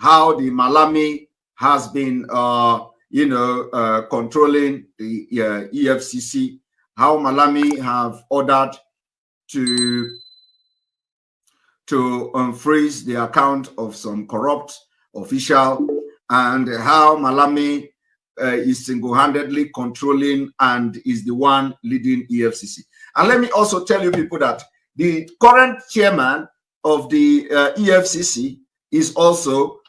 how the Malami has been, controlling the EFCC, how Malami have ordered to unfreeze the account of some corrupt official, and how Malami is single-handedly controlling and is the one leading EFCC. And let me also tell you people that the current chairman of the EFCC is also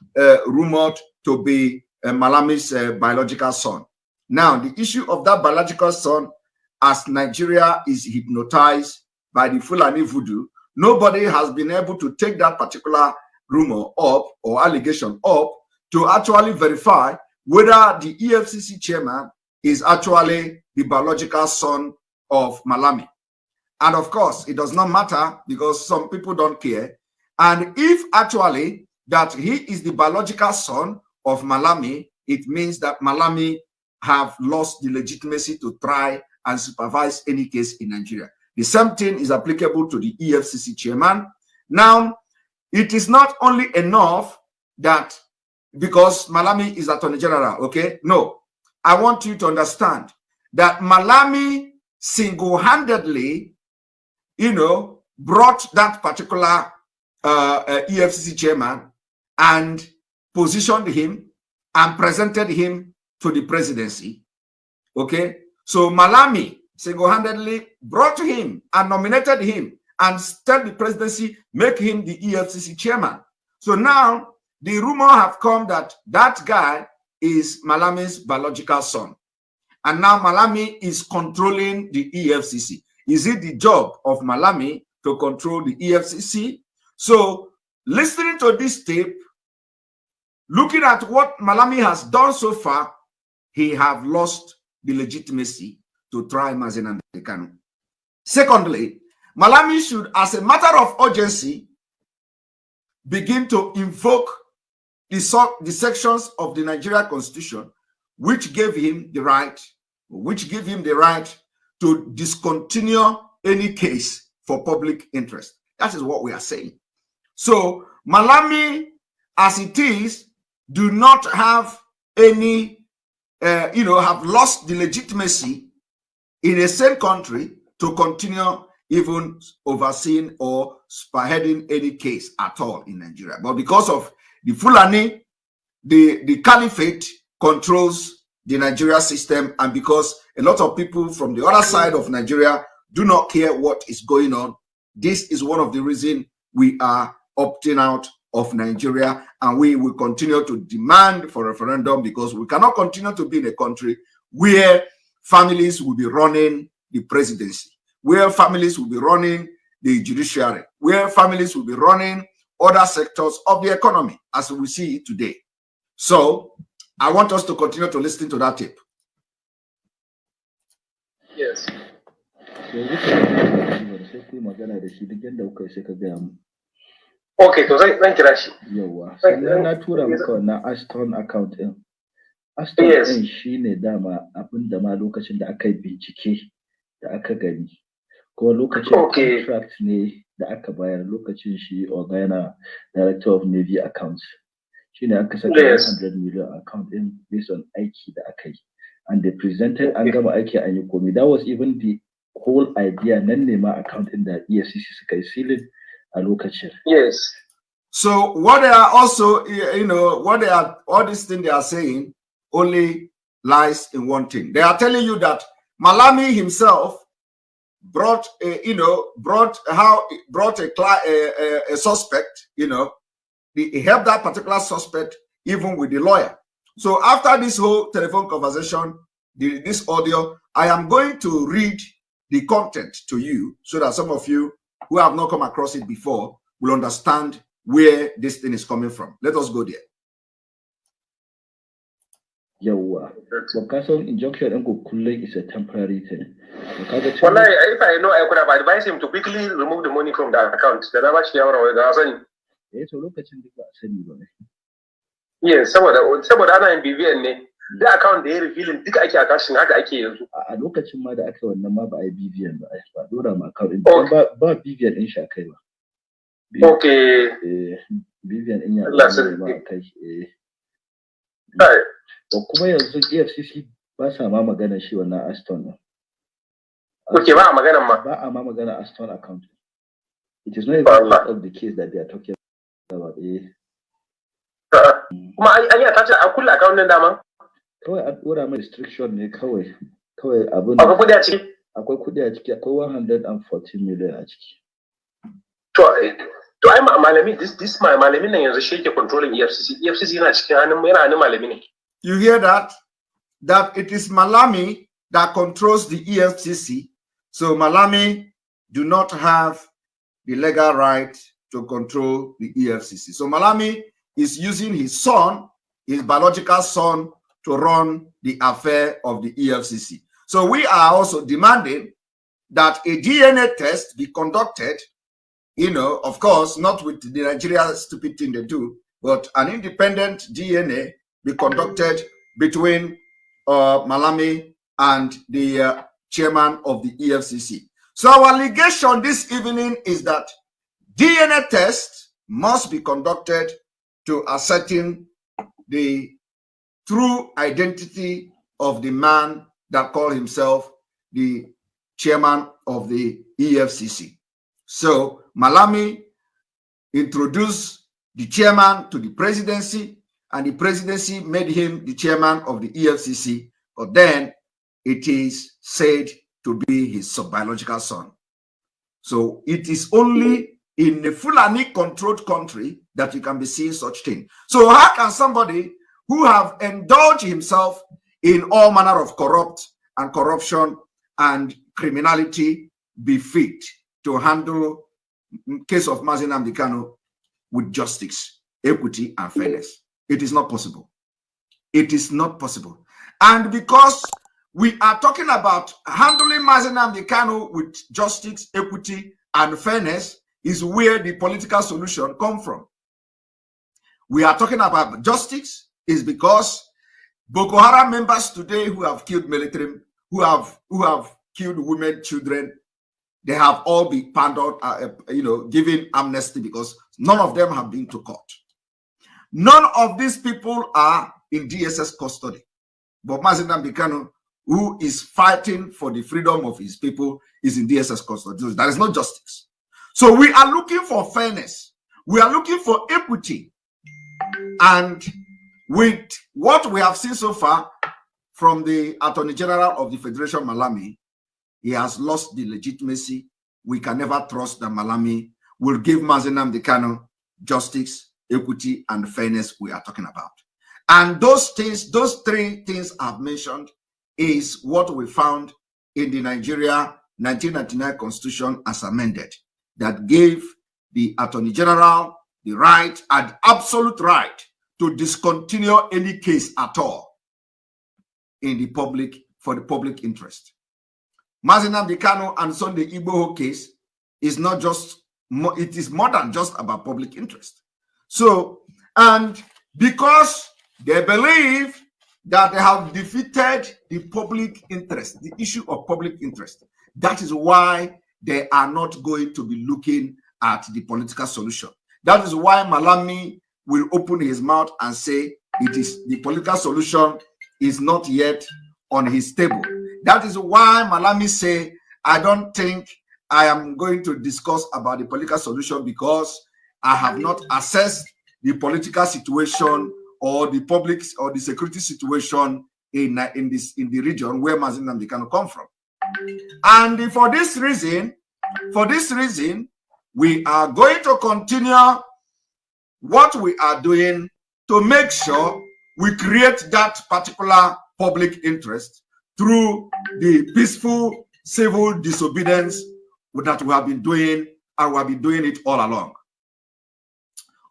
rumored to be Malami's biological son. Now, the issue of that biological son, as Nigeria is hypnotized by the Fulani voodoo, nobody has been able to take that particular rumor up or allegation up to actually verify whether the EFCC chairman is actually the biological son of Malami. And of course, it does not matter because some people don't care. And if actually that he is the biological son of Malami, it means that Malami have lost the legitimacy to try and supervise any case in Nigeria. The same thing is applicable to the EFCC chairman. Now, it is not only enough that because Malami is Attorney General, okay? No, I want you to understand that Malami single-handedly, brought that particular EFCC chairman and positioned him and presented him to the presidency, okay? So Malami single-handedly brought him and nominated him and tell the presidency, make him the EFCC chairman. So now the rumor have come that that guy is Malami's biological son. And now Malami is controlling the EFCC. Is it the job of Malami to control the EFCC? So listening to this tape, looking at what Malami has done so far, he have lost the legitimacy to try Mazen and Kanu. Secondly, Malami should, as a matter of urgency, begin to invoke the sections of the Nigeria Constitution which gave him the right to discontinue any case for public interest. That is what we are saying. So Malami, as it is, do not have any, have lost the legitimacy in a same country to continue even overseeing or spearheading any case at all in Nigeria. But because of the Fulani, the caliphate controls the Nigeria system, and because a lot of people from the other side of Nigeria do not care what is going on, this is one of the reasons we are opting out of Nigeria, and we will continue to demand for referendum, because we cannot continue to be in a country where families will be running the presidency, where families will be running the judiciary, where families will be running other sectors of the economy as we see it today. So I want us to continue to listen to that tape. Yes. Okay, so thank you, Rashi. Sannan na tura maka wannan Aston account din. Aston din shine dama abin da ma lokacin da aka yi bincike da aka gani. Ko lokacin contract ne da aka bayar lokacin shi Ogana Director of Navy Accounts. Shine aka saka 100 million account din based on aiki da aka yi. And they presented an gama aiki an yi komai. That was even the whole idea nan ne ma account din da EFCC suka yi sealing a lokacin. Yes. So what they are also, what they are, all this thing they are saying only lies in one thing. They are telling you that Malami himself brought a suspect, he helped that particular suspect even with the lawyer. So after this whole telephone conversation, this audio, I am going to read the content to you so that some of you who have not come across it before will understand where this thing is coming from. Let us go there. Yawa. So castle injunction and go is a temporary thing. If I know, I could have advised him to quickly remove the money from that account. Yes, some of the BVN, the account they revealing the account a lokacin ma da aka wannan ma ba ai BVN ba dora ma account ba BVN din shakai ba. Okay. Vivian in ya ma kai to kuma yanzu EFCC ba sa ma magana shi wannan Aston. Okay, ba a magana ma. Ba a ma magana Aston account. It is not even part of the case that they are talking about. Kuma an yi attach a kulle account din dama? Kawai an dora mai restriction ne kawai abin. Akwai kudi a ciki? Akwai kudi a ciki, akwai 114 million a ciki. To ai malami this malami nan yanzu shi yake controlling EFCC. EFCC yana cikin hannun malami ne. You hear that? That it is Malami that controls the EFCC. So Malami do not have the legal right to control the EFCC. So Malami is using his son, his biological son, to run the affair of the EFCC. So we are also demanding that a DNA test be conducted, of course, not with the Nigeria stupid thing they do, but an independent DNA be conducted between Malami and the chairman of the EFCC. So our allegation this evening is that DNA test must be conducted to ascertain the true identity of the man that called himself the chairman of the EFCC. So Malami introduced the chairman to the presidency, and the presidency made him the chairman of the EFCC, but then it is said to be his biological son. So it is only in a Fulani-controlled country that you can be seeing such thing. So how can somebody who have indulged himself in all manner of corruption and criminality be fit to handle case of Mazi Nnamdi Kanu with justice, equity, and fairness? It is not possible. It is not possible. And because we are talking about handling Mazi Nnamdi Kanu with justice, equity, and fairness is where the political solution comes from. We are talking about justice is because Boko Haram members today who have killed military, who have killed women, children, they have all been pardoned, given amnesty because none of them have been to court. None of these people are in DSS custody. But Mazi Nnamdi Kanu, who is fighting for the freedom of his people, is in DSS custody. There is no justice. So we are looking for fairness. We are looking for equity. And with what we have seen so far from the Attorney General of the Federation, Malami, he has lost the legitimacy. We can never trust that Malami will give Mazi Nnamdi Kanu justice, equity, and fairness we are talking about. And those things, those three things I've mentioned, is what we found in the Nigeria 1999 Constitution as amended, that gave the Attorney General the right and absolute right to discontinue any case at all in the public, for the public interest. Mazi Nnamdi Kanu and Sunday Igboho case is not just, it is more than just about public interest. So, and because they believe that they have defeated the public interest, the issue of public interest, that is why they are not going to be looking at the political solution. That is why Malami will open his mouth and say it is the political solution is not yet on his table. That is why Malami say, I don't think I am going to discuss about the political solution because I have not assessed the political situation or the public or the security situation in the region where Mazi Nnamdi Kanu come from. And for this reason, we are going to continue what we are doing to make sure we create that particular public interest through the peaceful civil disobedience that we have been doing, and we have been doing it all along.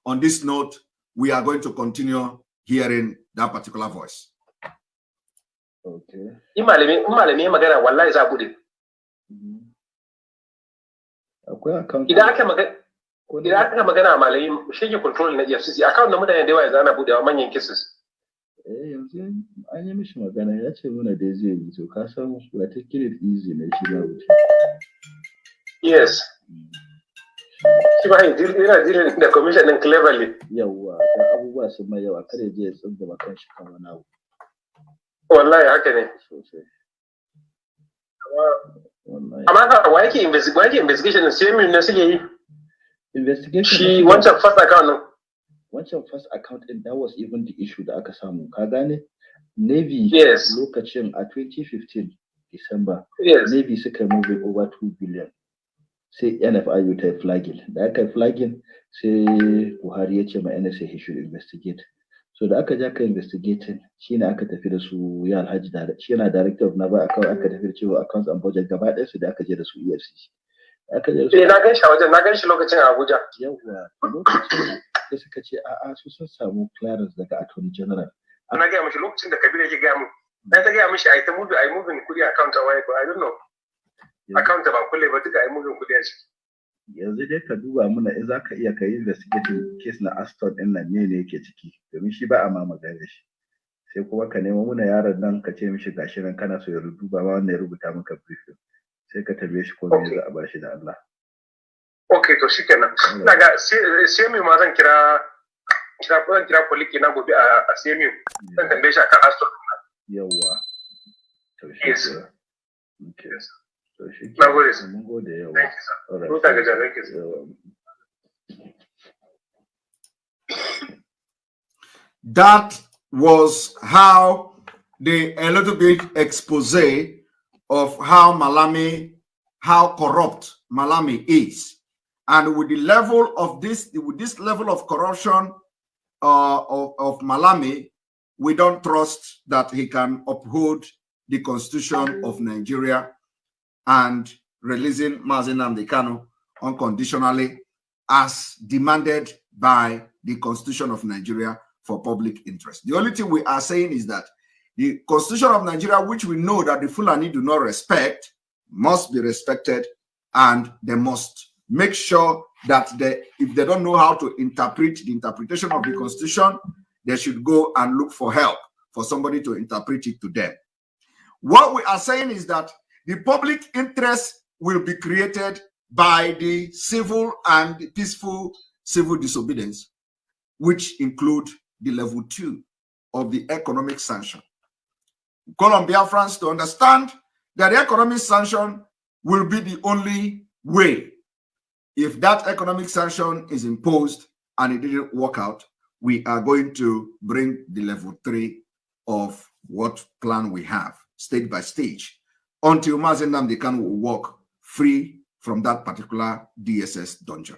On this note, we are going to continue hearing that particular voice. Okay. Idan aka magana malami shi ke control na EFCC account na mutane da yawa yanzu ana budewa manyan cases. Yanzu an yi mishi magana ya ce muna da zai yi to ka san we are taking it easy na shi na wuce. Yes. Shi ba yana dealing da commission din cleverly. Yawa, da abubuwa sun mai yawa kare je ya tsinda kan shi kan wani abu. Wallahi haka ne. Sosai. Amma wa yake investigation sai mun ne suke yi? Investigation. Shi wancan first account. Wancan first account din, that was even the issue da aka samu. Ka gane? Navy lokacin a 2015 December. Yes. Navy suka move over 2 billion. Sai NFIU ta flagging. Da aka flagging sai Buhari ya ce ma NSA he should investigate. So da aka ja ka investigating shine aka tafi da su ya Alhaji da shi yana director of Naval account, aka tafi da cewa accounts and budget gaba ɗaya su da aka je da su EFCC. Aka je da su. Na gan shi a wajen, na gan shi lokacin a Abuja. Yawa, lokacin da suka ce a'a su sun samu clearance daga Attorney General. Na gaya mishi lokacin da Kabir yake gaya mu. Na ta gaya mishi ai ta move ai moving kudi account a waye ko I don't know. Account ba kulle ba duka ai moving kudi a ciki. Yanzu dai ka duba muna in zaka iya kai investigating case na Aston din nan ne yake ciki domin shi ba a ma magana shi. Sai kuma ka nemo muna yaron nan ka ce mishi gashi nan kana so ya duba ba wanda ya rubuta maka briefing. Sai ka tabe shi ko me za a ba shi da Allah. Okay, to shikenan. Daga sai mai ma zan kira poliki na gobe a CMU. Zan tambaye shi akan Aston. Yawa. To shi. Yes. Okay. So shi. Na gode. Mun gode yawa. Thank you, sir. All right. Thank you, sir. That was how a little bit expose of how corrupt Malami is. And with the level of this level of corruption of Malami, we don't trust that he can uphold the Constitution of Nigeria and releasing Mazi Nnamdi Kanu unconditionally as demanded by the Constitution of Nigeria for public interest. The only thing we are saying is that the Constitution of Nigeria, which we know that the Fulani do not respect, must be respected, and they must make sure that if they don't know how to interpret the interpretation of the Constitution, they should go and look for help for somebody to interpret it to them. What we are saying is that the public interest will be created by the civil and peaceful civil disobedience, which include the level 2 of the economic sanction. Call on BIAFRANS to understand that the economic sanction will be the only way. If that economic sanction is imposed and it didn't work out, we are going to bring the level 3 of what plan we have, stage by stage, until Mazi Nnamdi Kanu will walk free from that particular DSS dungeon.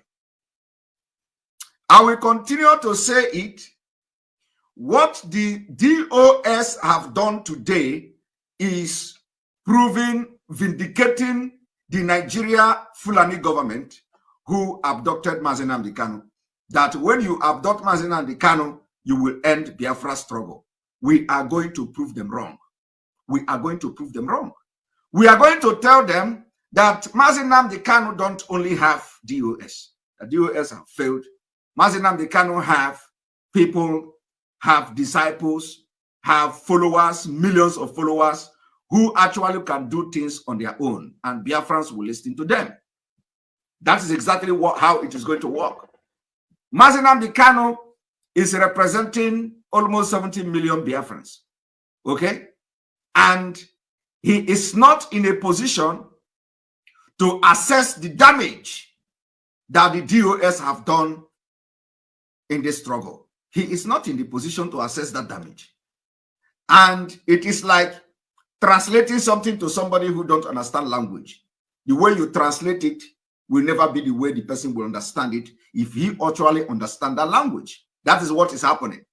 I will continue to say it. What the DOS have done today is vindicating the Nigeria Fulani government who abducted Mazi Nnamdi Kanu, that when you abduct Mazi Nnamdi Kanu, you will end Biafra struggle. We are going to prove them wrong. We are going to prove them wrong. We are going to tell them that Mazi Nnamdi Kanu don't only have DOS. The DOS have failed. Mazi Nnamdi Kanu have people, have disciples, have followers, millions of followers who actually can do things on their own, and Biafrans will listen to them. That is exactly how it is going to work. Mazi Nnamdi Kanu is representing almost 70 million Biafrans, okay? And he is not in a position to assess the damage that the DOS have done in this struggle. He is not in the position to assess that damage. And it is like translating something to somebody who don't understand language. The way you translate it will never be the way the person will understand it if he actually understands that language. That is what is happening.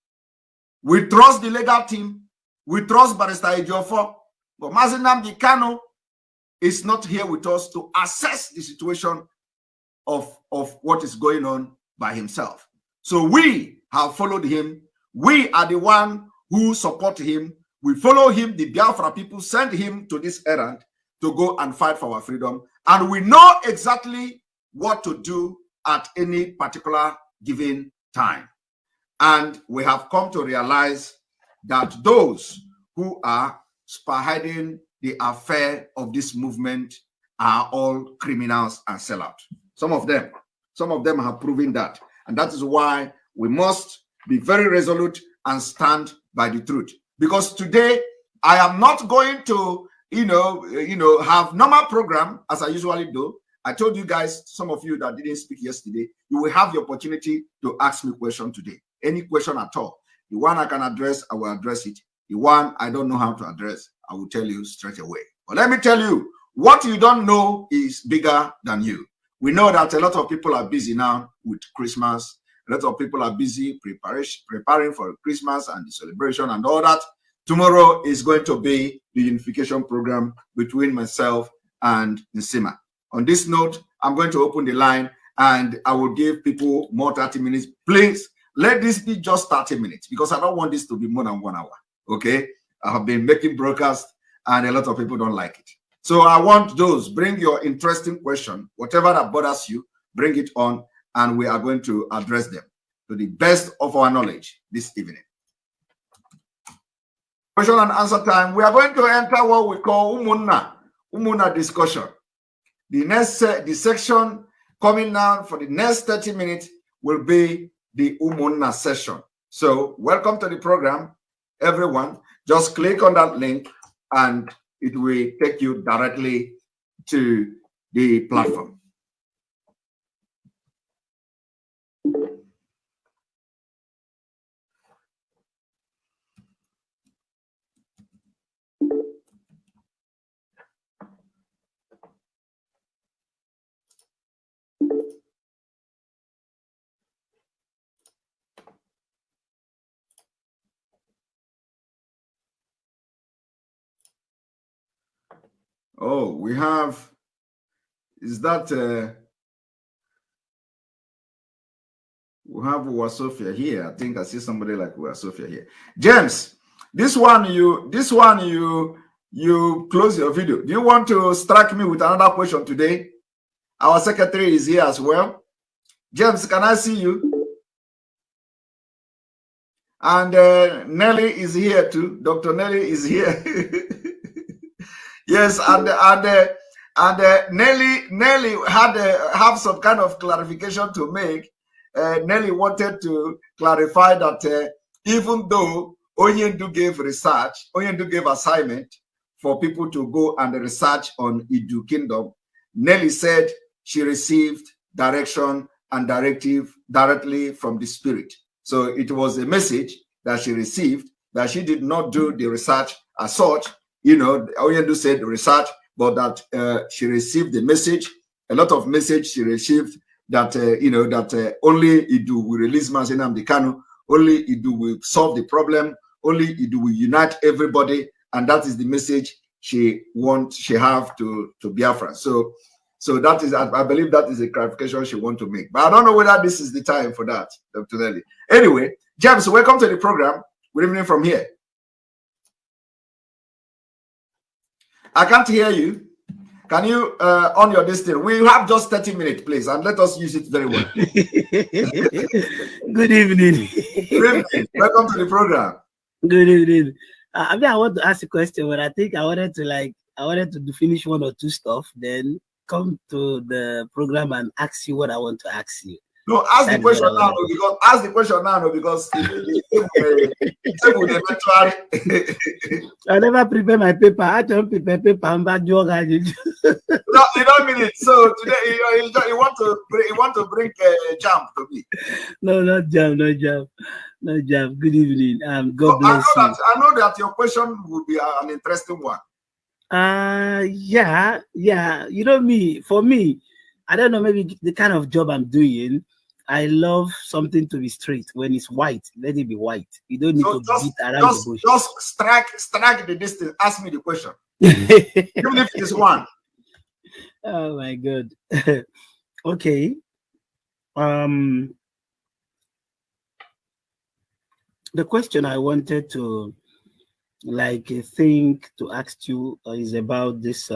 We trust the legal team. We trust Barrister Ejiofor. But Mazi Nnamdi Kanu is not here with us to assess the situation of what is going on by himself. So we have followed him. We are the one who support him. We follow him. The Biafra people send him to this errand to go and fight for our freedom. And we know exactly what to do at any particular given time. And we have come to realize that those who are spearheading the affair of this movement are all criminals and sellouts. Some of them Some of them have proven that. And that is why we must be very resolute and stand by the truth. Because today, I am not going to, have normal program as I usually do. I told you guys, some of you that didn't speak yesterday, you will have the opportunity to ask me question today. Any question at all. The one I can address, I will address it. The one I don't know how to address, I will tell you straight away. But let me tell you, what you don't know is bigger than you. We know that a lot of people are busy now with Christmas. A lot of people are busy preparing for Christmas and the celebration and all that. Tomorrow is going to be the unification program between myself and Nsima. On this note, I'm going to open the line and I will give people more 30 minutes. Please, let this be just 30 minutes because I don't want this to be more than 1 hour. Okay? I have been making broadcasts and a lot of people don't like it. So I want those, bring your interesting question, whatever that bothers you, bring it on, and we are going to address them to the best of our knowledge this evening. Question and answer time. We are going to enter what we call Umunna discussion. The section coming now for the next 30 minutes will be the Umunna session. So welcome to the program, everyone. Just click on that link and it will take you directly to the platform. Oh, we have, is that, we have Wasofia here. I think I see somebody like Wasofia here. James, this one you close your video. Do you want to strike me with another question today? Our secretary is here as well. James, can I see you? And Nelly is here too. Dr. Nelly is here. Yes, and Nelly had have some kind of clarification to make. Nelly wanted to clarify that even though Onyendu gave assignment for people to go and research on Idu Kingdom, Nelly said she received direction and directive directly from the spirit. So it was a message that she received, that she did not do the research as such. Oyendu said research, but that she received the message, a lot of message she received that, that only Idu will release Mazen Nnamdi Kanu, only Idu will solve the problem, only Idu will unite everybody, and that is the message she have to Biafra. So that is, I believe that is a clarification she wants to make. But I don't know whether this is the time for that, Dr. Nelly. Anyway, James, welcome to the program. Good evening from here. I can't hear you. Can you on your distance? We have just 30 minutes, please, and let us use it very well. Good evening. Good evening. Welcome to the program. Good evening. I want to ask a question, but I think I wanted to finish one or two stuff, then come to the program and ask you what I want to ask you. No, ask the question now because I never prepare my paper. I don't prepare paper. I'm bad joke. No, you don't mean it. So today you want to bring a jam to me. No, not jam. Good evening. God bless you. I know that your question will be an interesting one. Yeah. For me, I don't know, maybe the kind of job I'm doing, I love something to be straight. When it's white, let it be white. You don't need to beat around the bush. Just strike the distance. Ask me the question. Even if it's one. Oh my God. Okay. The question I wanted to think to ask you is about this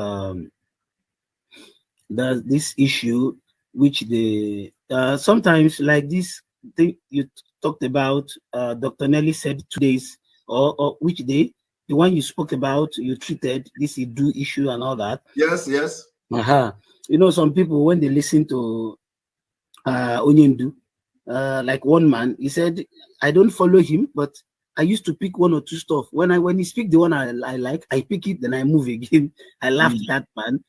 this issue, which the sometimes like this thing you talked about, Dr. Nelly said 2 days, or which day? The one you spoke about, you treated this Idu issue and all that. Yes. Some people, when they listen to Onyendu. Like one man, he said, I don't follow him, but I used to pick one or two stuff. When he speak the one I like, I pick it, then I move again. I laughed at that man.